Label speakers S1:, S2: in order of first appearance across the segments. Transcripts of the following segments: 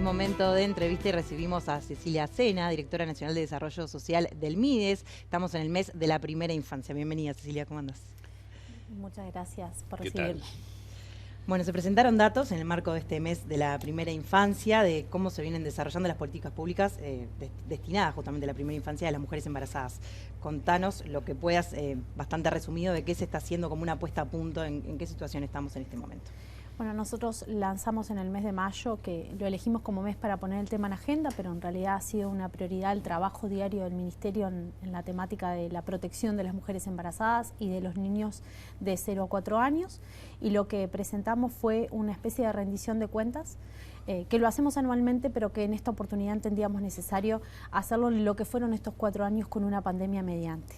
S1: momento de entrevista y recibimos a Cecilia Sena, directora nacional de Desarrollo Social del MIDES. Estamos en el mes de la primera infancia. Bienvenida, Cecilia, ¿cómo andás?
S2: Muchas gracias por
S3: ¿Qué
S2: recibirme.
S3: tal?
S1: Bueno, se presentaron datos en el marco de este mes de la primera infancia de cómo se vienen desarrollando las políticas públicas destinadas justamente a la primera infancia de las mujeres embarazadas. Contanos lo que puedas, bastante resumido, de qué se está haciendo como una puesta a punto, en qué situación estamos en este momento.
S2: Bueno, nosotros lanzamos en el mes de mayo, que lo elegimos como mes para poner el tema en agenda, pero en realidad ha sido una prioridad el trabajo diario del Ministerio en la temática de la protección de las mujeres embarazadas y de los niños de 0 a 4 años. Y lo que presentamos fue una especie de rendición de cuentas, que lo hacemos anualmente, pero que en esta oportunidad entendíamos necesario hacerlo en lo que fueron estos 4 años con una pandemia mediante.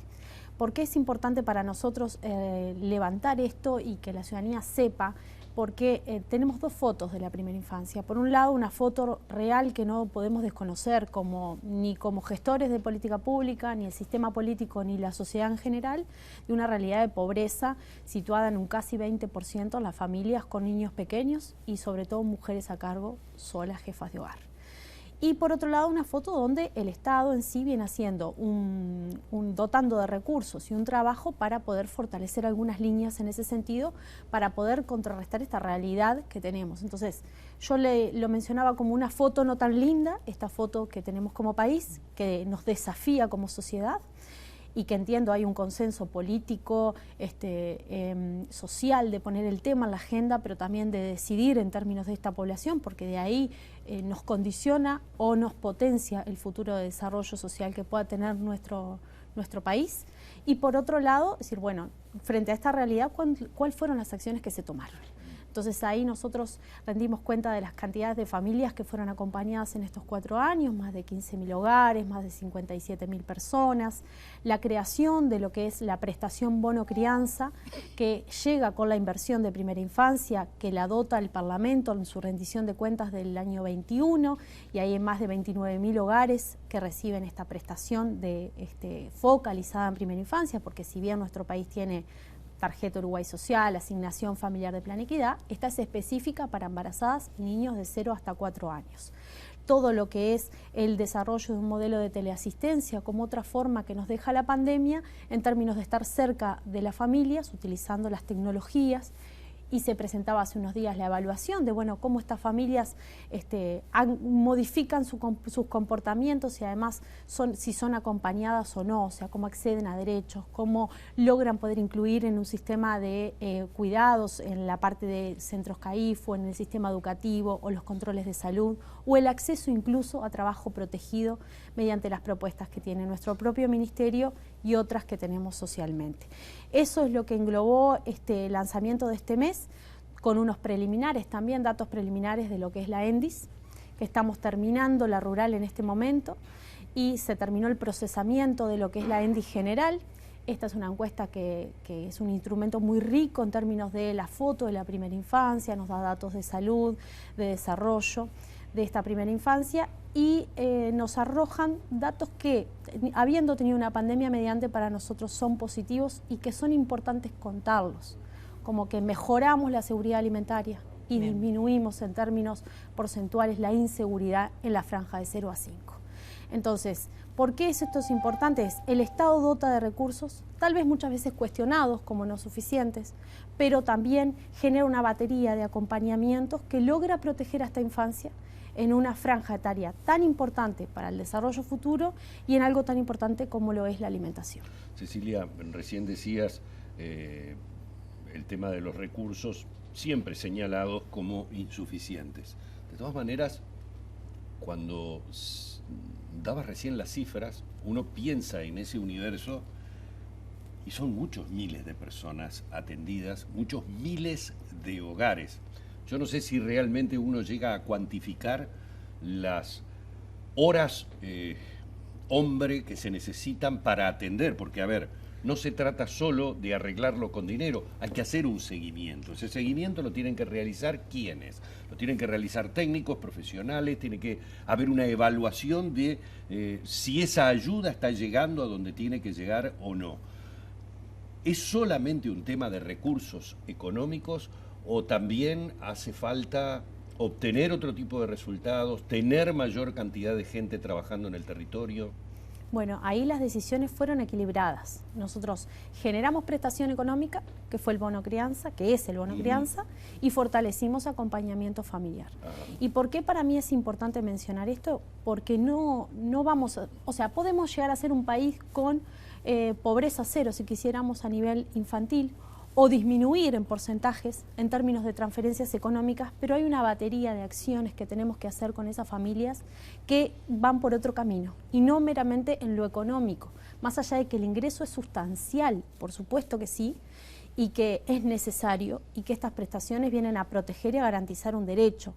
S2: ¿Por qué es importante para nosotros levantar esto y que la ciudadanía sepa? Porque tenemos dos fotos de la primera infancia. Por un lado, una foto real que no podemos desconocer ni como gestores de política pública, ni el sistema político, ni la sociedad en general, de una realidad de pobreza situada en un casi 20% en las familias con niños pequeños y sobre todo mujeres a cargo, solas, jefas de hogar. Y por otro lado, una foto donde el Estado en sí viene haciendo dotando de recursos y un trabajo para poder fortalecer algunas líneas en ese sentido, para poder contrarrestar esta realidad que tenemos. Entonces, yo lo mencionaba como una foto no tan linda, esta foto que tenemos como país, que nos desafía como sociedad, y que entiendo hay un consenso político, social de poner el tema en la agenda, pero también de decidir en términos de esta población, porque de ahí nos condiciona o nos potencia el futuro de desarrollo social que pueda tener nuestro país. Y por otro lado, decir, bueno, frente a esta realidad, ¿cuáles fueron las acciones que se tomaron? Entonces ahí nosotros rendimos cuenta de las cantidades de familias que fueron acompañadas en estos 4 años, más de 15.000 hogares, más de 57.000 personas, la creación de lo que es la prestación bono crianza, que llega con la inversión de primera infancia, que la dota el Parlamento en su rendición de cuentas del año 21, y hay más de 29.000 hogares que reciben esta prestación focalizada en primera infancia, porque si bien nuestro país tiene Tarjeta Uruguay Social, Asignación Familiar de Plan Equidad, esta es específica para embarazadas y niños de 0 hasta 4 años. Todo lo que es el desarrollo de un modelo de teleasistencia como otra forma que nos deja la pandemia en términos de estar cerca de las familias, utilizando las tecnologías. Y se presentaba hace unos días la evaluación de cómo estas familias modifican sus comportamientos y además si son acompañadas o no, o sea, cómo acceden a derechos, cómo logran poder incluir en un sistema de cuidados, en la parte de centros CAIF o en el sistema educativo o los controles de salud o el acceso incluso a trabajo protegido mediante las propuestas que tiene nuestro propio ministerio y otras que tenemos socialmente. Eso es lo que englobó este lanzamiento de este mes, con unos preliminares también, datos preliminares de lo que es la ENDIS, que estamos terminando la rural en este momento, y se terminó el procesamiento de lo que es la ENDIS general. Esta es una encuesta que es un instrumento muy rico en términos de la foto de la primera infancia, nos da datos de salud, de desarrollo de esta primera infancia, y nos arrojan datos que, habiendo tenido una pandemia mediante, para nosotros son positivos y que son importantes contarlos, como que mejoramos la seguridad alimentaria y disminuimos en términos porcentuales la inseguridad en la franja de 0 a 5. Entonces, ¿por qué esto es importante? El Estado dota de recursos, tal vez muchas veces cuestionados como no suficientes, pero también genera una batería de acompañamientos que logra proteger a esta infancia en una franja etaria tan importante para el desarrollo futuro y en algo tan importante como lo es la alimentación.
S3: Cecilia, recién decías el tema de los recursos siempre señalados como insuficientes. De todas maneras, cuando dabas recién las cifras, uno piensa en ese universo y son muchos miles de personas atendidas, muchos miles de hogares. Yo no sé si realmente uno llega a cuantificar las horas hombre que se necesitan para atender, porque a ver, no se trata solo de arreglarlo con dinero, hay que hacer un seguimiento. Ese seguimiento lo tienen que realizar ¿quiénes? Lo tienen que realizar técnicos, profesionales, tiene que haber una evaluación de si esa ayuda está llegando a donde tiene que llegar o no. ¿Es solamente un tema de recursos económicos o también hace falta obtener otro tipo de resultados, tener mayor cantidad de gente trabajando en el territorio?
S2: Bueno, ahí las decisiones fueron equilibradas. Nosotros generamos prestación económica, que fue el bono crianza, que es el bono crianza, y fortalecimos acompañamiento familiar. ¿Y por qué para mí es importante mencionar esto? Porque no vamos a, o sea, podemos llegar a ser un país con pobreza cero, si quisiéramos, a nivel infantil, o disminuir en porcentajes en términos de transferencias económicas, pero hay una batería de acciones que tenemos que hacer con esas familias que van por otro camino y no meramente en lo económico, más allá de que el ingreso es sustancial, por supuesto que sí, y que es necesario y que estas prestaciones vienen a proteger y a garantizar un derecho.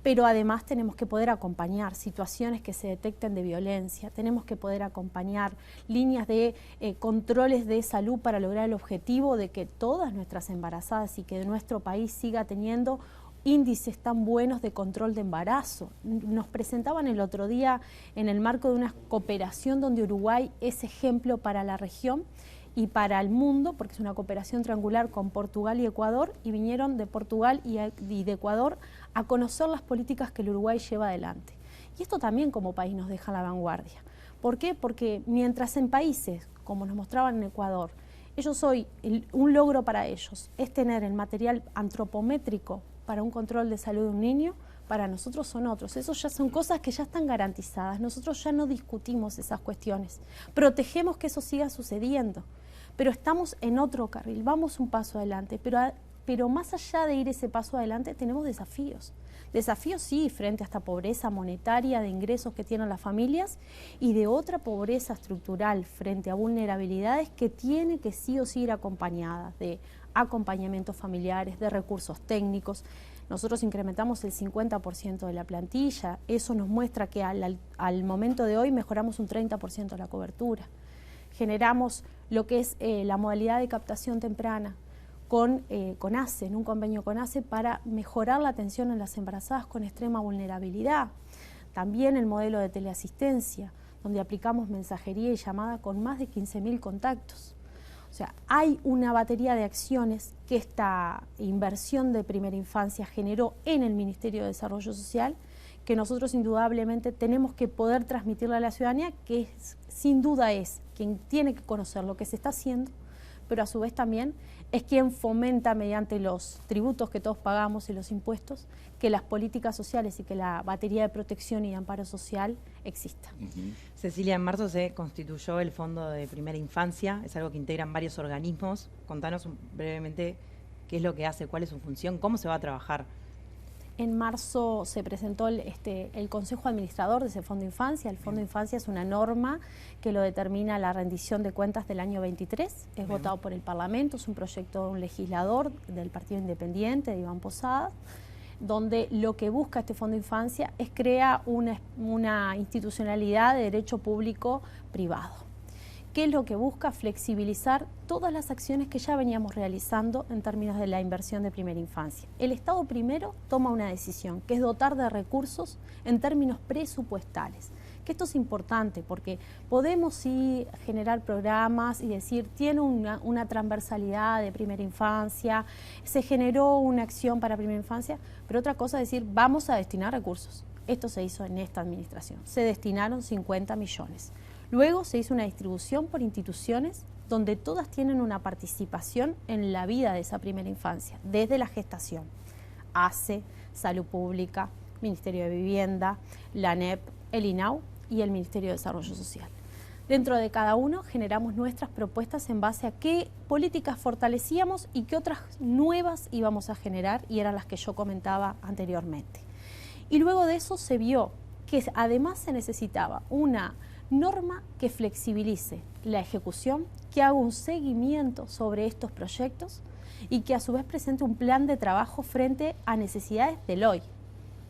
S2: Pero además tenemos que poder acompañar situaciones que se detecten de violencia, tenemos que poder acompañar líneas de controles de salud para lograr el objetivo de que todas nuestras embarazadas y que nuestro país siga teniendo índices tan buenos de control de embarazo. Nos presentaban el otro día en el marco de una cooperación donde Uruguay es ejemplo para la región y para el mundo, porque es una cooperación triangular con Portugal y Ecuador, y vinieron de Portugal y de Ecuador a conocer las políticas que el Uruguay lleva adelante. Y esto también como país nos deja a la vanguardia. ¿Por qué? Porque mientras en países, como nos mostraban en Ecuador, un logro para ellos es tener el material antropométrico para un control de salud de un niño, para nosotros son otros. Esos ya son cosas que ya están garantizadas. Nosotros ya no discutimos esas cuestiones. Protegemos que eso siga sucediendo. Pero estamos en otro carril, vamos un paso adelante. Pero más allá de ir ese paso adelante, tenemos desafíos. Desafíos sí, frente a esta pobreza monetaria de ingresos que tienen las familias y de otra pobreza estructural frente a vulnerabilidades que tiene que sí o sí ir acompañada de acompañamientos familiares, de recursos técnicos. Nosotros incrementamos el 50% de la plantilla, eso nos muestra que al momento de hoy mejoramos un 30% la cobertura. Generamos lo que es la modalidad de captación temprana con ACE, en un convenio con ACE para mejorar la atención en las embarazadas con extrema vulnerabilidad. También el modelo de teleasistencia, donde aplicamos mensajería y llamada con más de 15.000 contactos. O sea, hay una batería de acciones que esta inversión de primera infancia generó en el Ministerio de Desarrollo Social, que nosotros indudablemente tenemos que poder transmitirle a la ciudadanía, que sin duda es quien tiene que conocer lo que se está haciendo, pero a su vez también es quien fomenta mediante los tributos que todos pagamos y los impuestos, que las políticas sociales y que la batería de protección y de amparo social exista.
S1: Cecilia, en marzo se constituyó el Fondo de Primera Infancia, es algo que integran varios organismos. Contanos brevemente qué es lo que hace, cuál es su función, cómo se va a trabajar.
S2: En marzo se presentó el Consejo Administrador de ese Fondo de Infancia. El Fondo de Infancia es una norma que lo determina la rendición de cuentas del año 23. Es votado por el Parlamento, es un proyecto de un legislador del Partido Independiente, de Iván Posada, donde lo que busca este Fondo de Infancia es crear una institucionalidad de derecho público privado. ¿Qué es lo que busca? Flexibilizar todas las acciones que ya veníamos realizando en términos de la inversión de primera infancia. El Estado primero toma una decisión, que es dotar de recursos en términos presupuestales. Que esto es importante porque podemos sí generar programas y decir, tiene una transversalidad de primera infancia, se generó una acción para primera infancia, pero otra cosa es decir, vamos a destinar recursos. Esto se hizo en esta administración. Se destinaron 50 millones. Luego se hizo una distribución por instituciones donde todas tienen una participación en la vida de esa primera infancia, desde la gestación. ACE, Salud Pública, Ministerio de Vivienda, la ANEP, el INAU y el Ministerio de Desarrollo Social. Dentro de cada uno generamos nuestras propuestas en base a qué políticas fortalecíamos y qué otras nuevas íbamos a generar, y eran las que yo comentaba anteriormente. Y luego de eso se vio que además se necesitaba una norma que flexibilice la ejecución, que haga un seguimiento sobre estos proyectos y que a su vez presente un plan de trabajo frente a necesidades del hoy.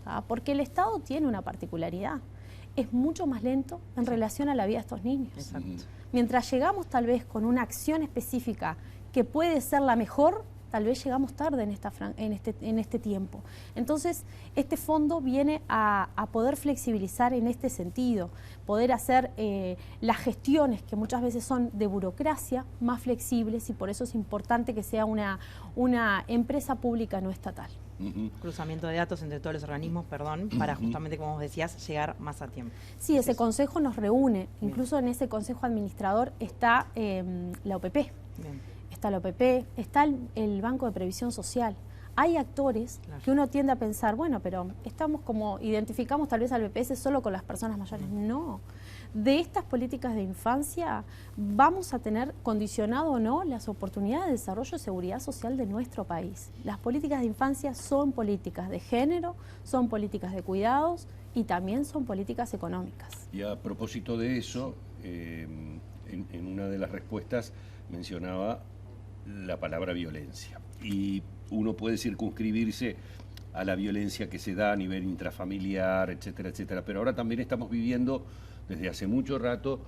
S2: ¿Tá? Porque el Estado tiene una particularidad, es mucho más lento en relación a la vida de estos niños.
S1: Exacto.
S2: Mientras llegamos tal vez con una acción específica que puede ser la mejor, tal vez llegamos tarde en este tiempo. Entonces, este fondo viene a poder flexibilizar en este sentido, poder hacer las gestiones que muchas veces son de burocracia más flexibles, y por eso es importante que sea una empresa pública no estatal.
S1: cruzamiento de datos entre todos los organismos, para justamente, como vos decías, llegar más a tiempo.
S2: Sí, ese consejo nos reúne. Incluso en ese consejo administrador está la OPP.
S1: Bien.
S2: Está la OPP, está el Banco de Previsión Social. Hay actores que uno tiende a pensar, bueno, pero estamos identificamos tal vez al BPS solo con las personas mayores. No. De estas políticas de infancia vamos a tener condicionado o no las oportunidades de desarrollo y seguridad social de nuestro país. Las políticas de infancia son políticas de género, son políticas de cuidados y también son políticas económicas.
S3: Y a propósito de eso, en una de las respuestas mencionaba la palabra violencia. Y uno puede circunscribirse a la violencia que se da a nivel intrafamiliar, etcétera, etcétera. Pero ahora también estamos viviendo desde hace mucho rato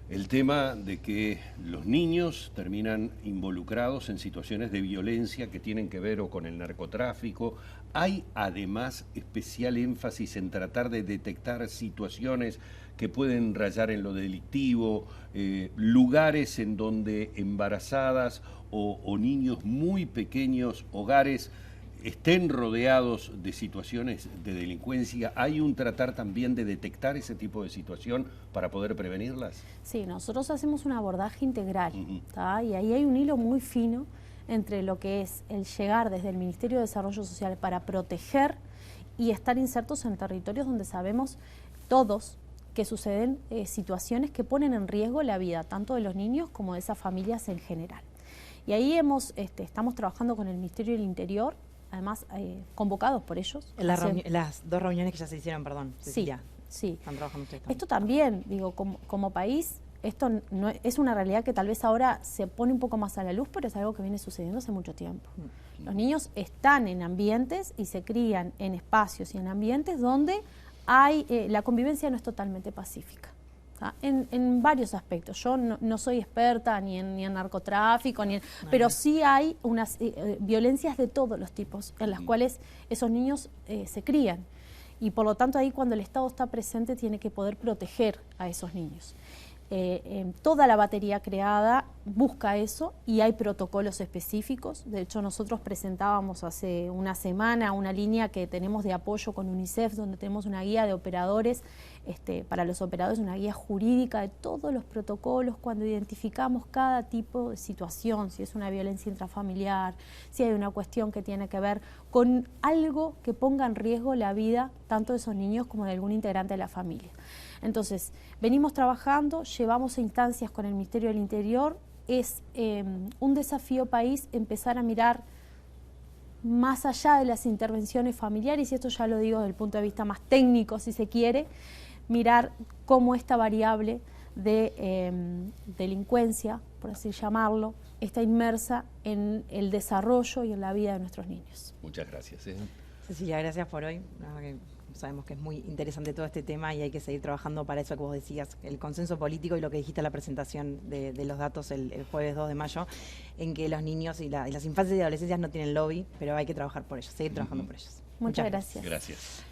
S3: el tema de que los niños terminan involucrados en situaciones de violencia que tienen que ver o con el narcotráfico. Hay además especial énfasis en tratar de detectar situaciones que pueden rayar en lo delictivo, lugares en donde embarazadas o niños muy pequeños, hogares, estén rodeados de situaciones de delincuencia. ¿Hay un tratar también de detectar ese tipo de situación para poder prevenirlas?
S2: Sí, nosotros hacemos un abordaje integral, ¿tá? Y ahí hay un hilo muy fino entre lo que es el llegar desde el Ministerio de Desarrollo Social para proteger y estar insertos en territorios donde sabemos todos que suceden situaciones que ponen en riesgo la vida tanto de los niños como de esas familias en general. Y ahí estamos trabajando con el Ministerio del Interior, además convocados por ellos.
S1: Las dos reuniones que ya se hicieron, Cecilia.
S2: Sí.
S1: Están trabajando ustedes también.
S2: Esto también, digo, como país, esto no es una realidad que tal vez ahora se pone un poco más a la luz, pero es algo que viene sucediendo hace mucho tiempo. Los niños están en ambientes y se crían en espacios y en ambientes donde la convivencia no es totalmente pacífica. En varios aspectos. Yo no soy experta ni en narcotráfico, pero sí hay unas violencias de todos los tipos en las cuales esos niños se crían. Y por lo tanto ahí cuando el Estado está presente tiene que poder proteger a esos niños. Toda la batería creada busca eso y hay protocolos específicos. De hecho, nosotros presentábamos hace una semana una línea que tenemos de apoyo con UNICEF, donde tenemos una guía de operadores, para los operadores una guía jurídica de todos los protocolos cuando identificamos cada tipo de situación, si es una violencia intrafamiliar, si hay una cuestión que tiene que ver con algo que ponga en riesgo la vida tanto de esos niños como de algún integrante de la familia. Entonces, venimos trabajando, llevamos a instancias con el Ministerio del Interior. Es un desafío país empezar a mirar más allá de las intervenciones familiares, y esto ya lo digo desde el punto de vista más técnico, si se quiere, mirar cómo esta variable de delincuencia, por así llamarlo, está inmersa en el desarrollo y en la vida de nuestros niños.
S3: Muchas gracias.
S1: Cecilia, gracias por hoy. Sabemos que es muy interesante todo este tema y hay que seguir trabajando para eso que vos decías, el consenso político y lo que dijiste en la presentación de los datos el jueves 2 de mayo, en que los niños y las infancias y adolescencias no tienen lobby, pero hay que trabajar por ellos, seguir trabajando por ellos.
S2: Muchas gracias.
S3: Gracias.